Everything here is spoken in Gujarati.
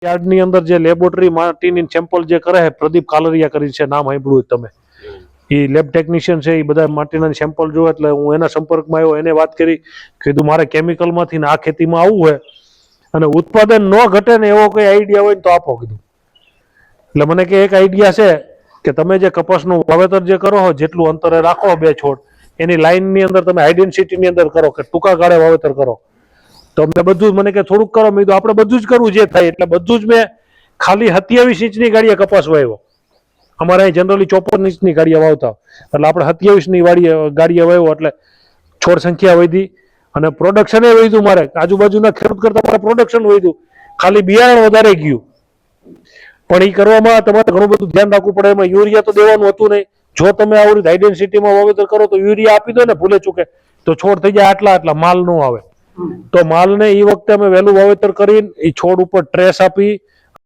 યાર્ડની અંદર જે લેબોરેટરી માટીની સેમ્પલ જે કરે છે પ્રદીપ કાલરિયા કરી છે, નામ સાંભળ્યું તમે, એ લેબ ટેકનિશિયન છે, એ બધા માટીના સેમ્પલ જોવે એટલે હું એના સંપર્કમાં આવ્યો, એને વાત કરી, કીધું મારે કેમિકલમાંથી ને આ ખેતીમાં આવવું હોય અને ઉત્પાદન ન ઘટે ને એવો કોઈ આઈડિયા હોય ને તો આપો કીધું. એટલે મને કે એક આઈડિયા છે કે તમે જે કપાસનું વાવેતર જે કરો છો જેટલું અંતરે રાખો બે છોડ, એની લાઈનની અંદર તમે હાઈ ડેન્સિટીની અંદર કરો કે ટૂંકા ગાળે વાવેતર કરો. તો મેં બધું મને કે થોડુંક કરો, મેં કીધું આપણે બધું જ કરવું જે થાય એટલે બધું જ મેં ખાલી 27 ઇંચની ગાડીએ કપાસ વાવ્યો. અમારે અહીં જનરલી 54 ઇંચની ગાડીએ વાવતા, એટલે આપણે 27ની ગાડીએ વાવ્યો એટલે છોડ સંખ્યા વધી અને પ્રોડક્શન એ વધ્યું. મારે આજુબાજુના ખેડૂત કરતા મારે પ્રોડક્શન વધ્યું, ખાલી બિયારણ વધારે ગયું. પણ એ કરવામાં તમારે ઘણું બધું ધ્યાન રાખવું પડે. એમાં યુરિયા તો દેવાનું હતું નહીં. જો તમે આવી રીતે હાઈ ડેન્સિટીમાં વાવેતર કરો તો યુરિયા આપી દો ને ભૂલે ચૂકે તો છોડ થઈ જાય આટલા માલ ન આવે. તો માલને એ વખતે અમે વહેલું વાવેતર કરીને એ છોડ ઉપર ટ્રેસ આપી